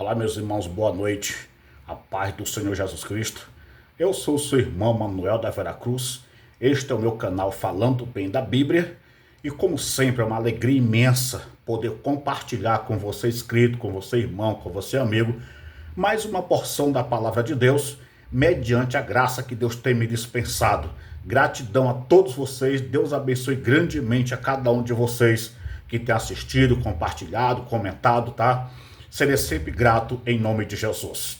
Olá, meus irmãos, boa noite. A paz do Senhor Jesus Cristo. Eu sou o seu irmão Manuel da Veracruz. Este é o meu canal Falando Bem da Bíblia. E como sempre, é uma alegria imensa poder compartilhar com você inscrito, com você irmão, com você amigo, mais uma porção da Palavra de Deus, mediante a graça que Deus tem me dispensado. Gratidão a todos vocês. Deus abençoe grandemente a cada um de vocês que tem assistido, compartilhado, comentado, tá? Serei sempre grato em nome de Jesus.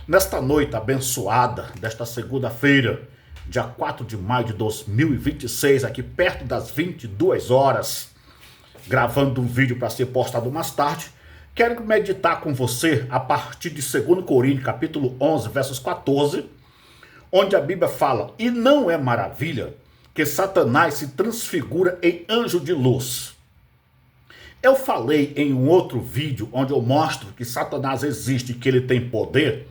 Nesta noite abençoada, desta segunda-feira, dia 4 de maio de 2026, aqui perto das 22 horas, gravando um vídeo para ser postado mais tarde, quero meditar com você a partir de 2 Coríntios, capítulo 11, versos 14, onde a Bíblia fala: "E não é maravilha que Satanás se transfigura em anjo de luz." Eu falei em um outro vídeo onde eu mostro que Satanás existe e que ele tem poder,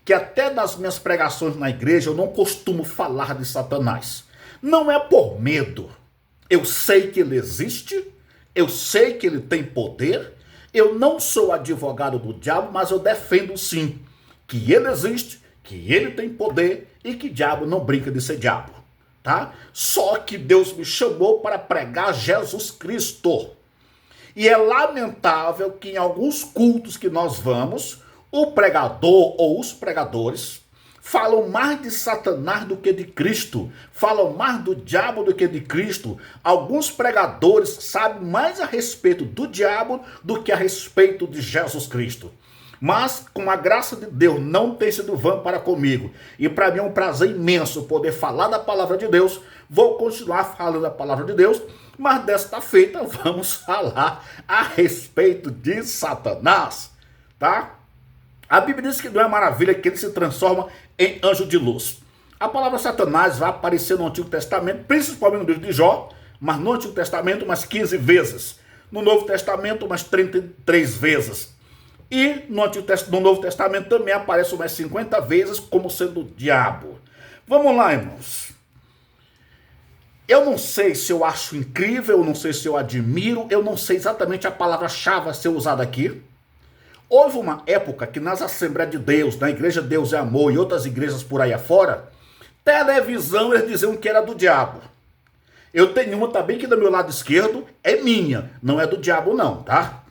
que até nas minhas pregações na igreja eu não costumo falar de Satanás. Não é por medo. Eu sei que ele existe, eu sei que ele tem poder, eu não sou advogado do diabo, mas eu defendo sim que ele existe, que ele tem poder e que diabo não brinca de ser diabo, tá? Só que Deus me chamou para pregar Jesus Cristo. E é lamentável que em alguns cultos que nós vamos, o pregador ou os pregadores falam mais de Satanás do que de Cristo, falam mais do diabo do que de Cristo. Alguns pregadores sabem mais a respeito do diabo do que a respeito de Jesus Cristo. Mas, com a graça de Deus, não tem sido vã para comigo. E para mim é um prazer imenso poder falar da palavra de Deus. Vou continuar falando da palavra de Deus, mas desta feita vamos falar a respeito de Satanás, tá? A Bíblia diz que não é maravilha que ele se transforma em anjo de luz. A palavra Satanás vai aparecer no Antigo Testamento, principalmente no livro de Jó, mas no Antigo Testamento umas 15 vezes. No Novo Testamento umas 33 vezes. E no Novo Testamento também aparece umas 50 vezes como sendo o diabo. Vamos lá, irmãos. Eu não sei se eu acho incrível, eu não sei se eu admiro, eu não sei exatamente a palavra-chave a ser usada aqui. Houve uma época que nas Assembleias de Deus, na Igreja Deus é Amor e outras igrejas por aí afora, televisão eles diziam que era do diabo. Eu tenho uma também que do meu lado esquerdo é minha, não é do diabo não, tá?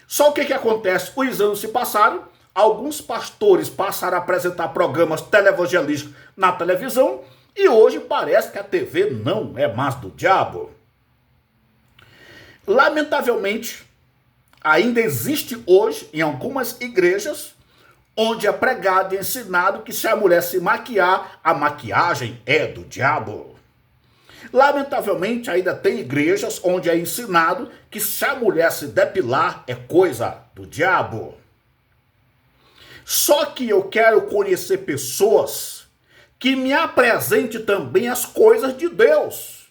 Só o que acontece? Os anos se passaram, alguns pastores passaram a apresentar programas televangelísticos na televisão e hoje parece que a TV não é mais do diabo. Lamentavelmente, ainda existe hoje em algumas igrejas onde é pregado e ensinado que se a mulher se maquiar, a maquiagem é do diabo. Lamentavelmente, ainda tem igrejas onde é ensinado que se a mulher se depilar é coisa do diabo. Só que eu quero conhecer pessoas que me apresentem também as coisas de Deus.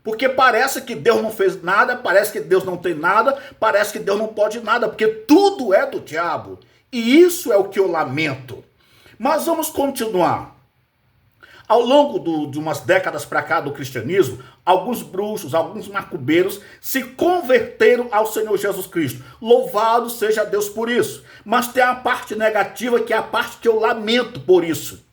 Porque parece que Deus não fez nada, parece que Deus não tem nada, parece que Deus não pode nada, porque tudo é do diabo. E isso é o que eu lamento. Mas vamos continuar. Ao longo de umas décadas para cá do cristianismo, alguns bruxos, alguns macumbeiros se converteram ao Senhor Jesus Cristo. Louvado seja Deus por isso. Mas tem a parte negativa, que é a parte que eu lamento por isso.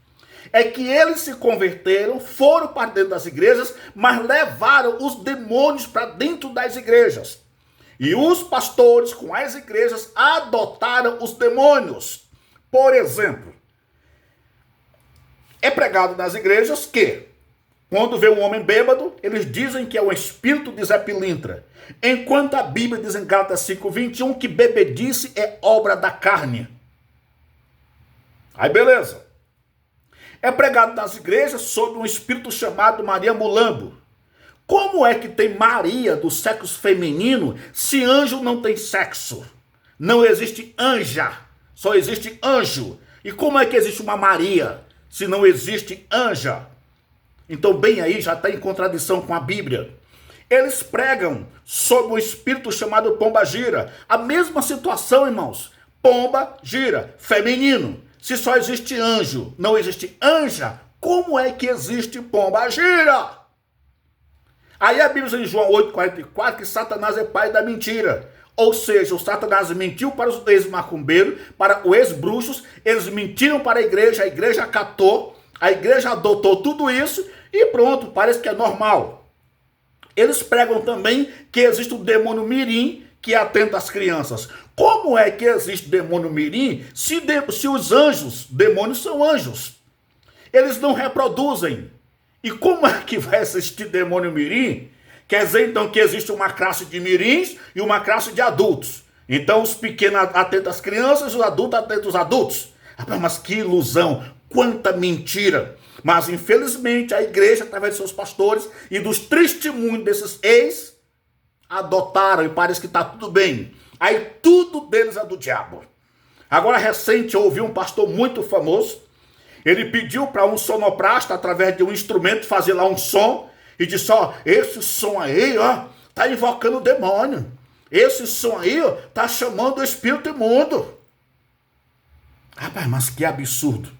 É que eles se converteram, foram para dentro das igrejas, mas levaram os demônios para dentro das igrejas. E os pastores com as igrejas adotaram os demônios. Por exemplo, é pregado nas igrejas que, quando vê um homem bêbado, eles dizem que é o espírito de Zé Pilintra. Enquanto a Bíblia diz em Gálatas 5:21 que bebedice é obra da carne. Aí beleza. É pregado nas igrejas sobre um espírito chamado Maria Mulambo. Como é que tem Maria do sexo feminino se anjo não tem sexo? Não existe anja, só existe anjo. E como é que existe uma Maria se não existe anja? Então bem aí já está em contradição com a Bíblia. Eles pregam sobre um espírito chamado pomba gira. A mesma situação, irmãos. Pomba gira, feminino. Se só existe anjo, não existe anja, como é que existe pomba gira? Aí a Bíblia diz em João 8,44 que Satanás é pai da mentira. Ou seja, o Satanás mentiu para os ex-macumbeiros, para os ex-bruxos, eles mentiram para a igreja acatou, a igreja adotou tudo isso e pronto, parece que é normal. Eles pregam também que existe o demônio mirim que atenta às crianças. Como é que existe demônio mirim se os anjos, demônios são anjos? Eles não reproduzem. E como é que vai existir demônio mirim? Quer dizer, então, que existe uma classe de mirins e uma classe de adultos. Então, os pequenos atentam às crianças e os adultos atentam aos adultos. Rapaz, mas que ilusão, quanta mentira. Mas, infelizmente, a igreja, através de seus pastores e dos testemunhos desses ex, adotaram e parece que está tudo bem. Aí, tudo deles é do diabo. Agora, recente, eu ouvi um pastor muito famoso. Ele pediu para um sonoplasta, através de um instrumento, fazer lá um som. E disse, ó, esse som aí, ó, tá invocando o demônio. Esse som aí, ó, tá chamando o espírito imundo. Rapaz, mas que absurdo.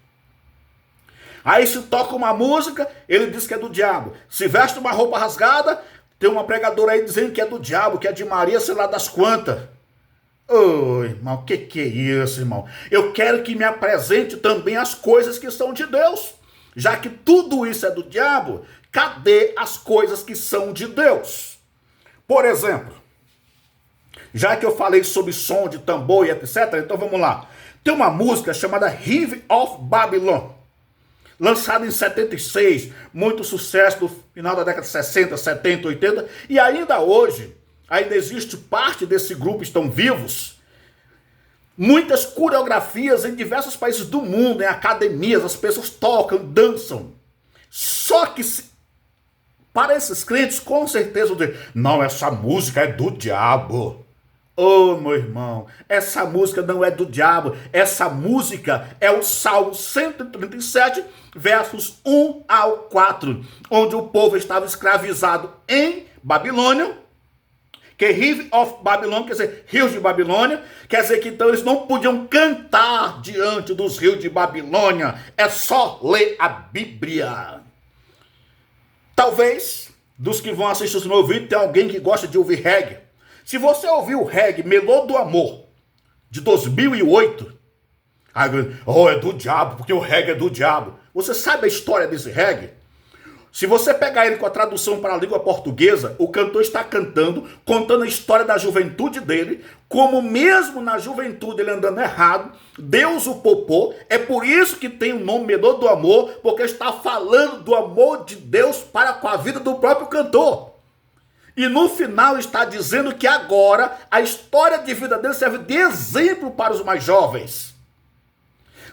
Aí se toca uma música, ele diz que é do diabo. Se veste uma roupa rasgada, tem uma pregadora aí dizendo que é do diabo, que é de Maria, sei lá das quantas. Ô, irmão, que é isso, irmão? Eu quero que me apresente também as coisas que são de Deus. Já que tudo isso é do diabo, cadê as coisas que são de Deus? Por exemplo, já que eu falei sobre som de tambor e etc., então vamos lá. Tem uma música chamada River of Babylon, lançada em 76, muito sucesso no final da década de 60, 70, 80, e ainda hoje, ainda existe parte desse grupo, estão vivos. Muitas coreografias em diversos países do mundo, em academias, as pessoas tocam, dançam. Só que para esses crentes, com certeza, não, essa música é do diabo. Oh, meu irmão, essa música não é do diabo. Essa música é o Salmo 137, versos 1 ao 4, onde o povo estava escravizado em Babilônia, que River of Babylon, quer dizer, rios de Babilônia, quer dizer que então eles não podiam cantar diante dos rios de Babilônia, é só ler a Bíblia. Talvez, dos que vão assistir esse meu vídeo, tem alguém que gosta de ouvir reggae. Se você ouviu o reggae Melô do Amor, de 2008, oh, é do diabo, porque o reggae é do diabo. Você sabe a história desse reggae? Se você pegar ele com a tradução para a língua portuguesa, o cantor está cantando, contando a história da juventude dele, como mesmo na juventude ele andando errado, Deus o poupou. É por isso que tem o nome Melô do Amor, porque está falando do amor de Deus para com a vida do próprio cantor. E no final está dizendo que agora a história de vida dele serve de exemplo para os mais jovens.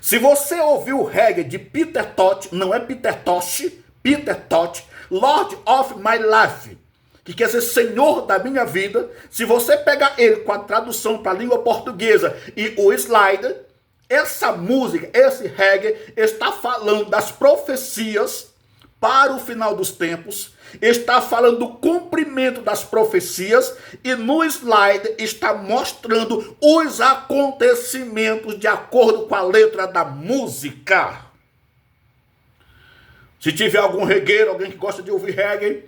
Se você ouviu o reggae de Peter Tosh, não é Peter Tosh, Peter Tosh, Lord of My Life, que quer dizer Senhor da minha vida, se você pegar ele com a tradução para a língua portuguesa e o slider, essa música, esse reggae, está falando das profecias para o final dos tempos, está falando do cumprimento das profecias e no slide está mostrando os acontecimentos de acordo com a letra da música. Se tiver algum regueiro, alguém que gosta de ouvir reggae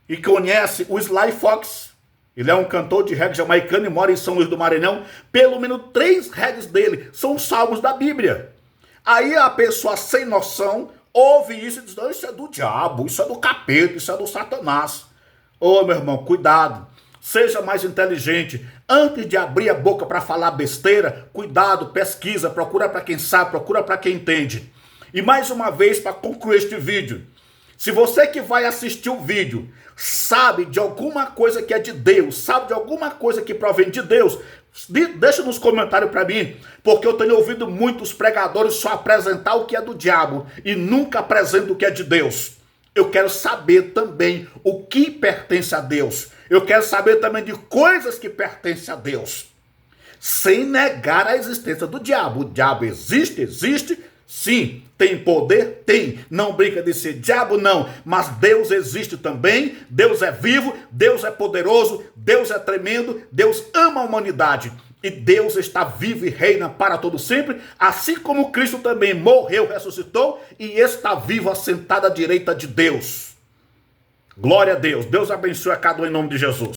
e conhece o Sly Fox, ele é um cantor de reggae jamaicano e mora em São Luís do Maranhão, pelo menos 3 reggaes dele são salmos da Bíblia. Aí a pessoa sem noção ouve isso e diz, não, isso é do diabo, isso é do capeta, isso é do Satanás. Ô, meu irmão, cuidado, seja mais inteligente. Antes de abrir a boca para falar besteira, cuidado, pesquisa, procura para quem sabe, procura para quem entende. E mais uma vez, para concluir este vídeo, se você que vai assistir o vídeo sabe de alguma coisa que é de Deus, sabe de alguma coisa que provém de Deus, deixa nos comentários para mim, porque eu tenho ouvido muitos pregadores só apresentar o que é do diabo e nunca apresentam o que é de Deus. Eu quero saber também o que pertence a Deus. Eu quero saber também de coisas que pertencem a Deus, sem negar a existência do diabo. O diabo existe, existe. Sim, tem poder? Tem. Não brinca de ser diabo, não. Mas Deus existe também. Deus é vivo, Deus é poderoso, Deus é tremendo, Deus ama a humanidade. E Deus está vivo e reina para todo sempre, assim como Cristo também morreu, ressuscitou e está vivo assentado à direita de Deus. Glória a Deus. Deus abençoe a cada um em nome de Jesus.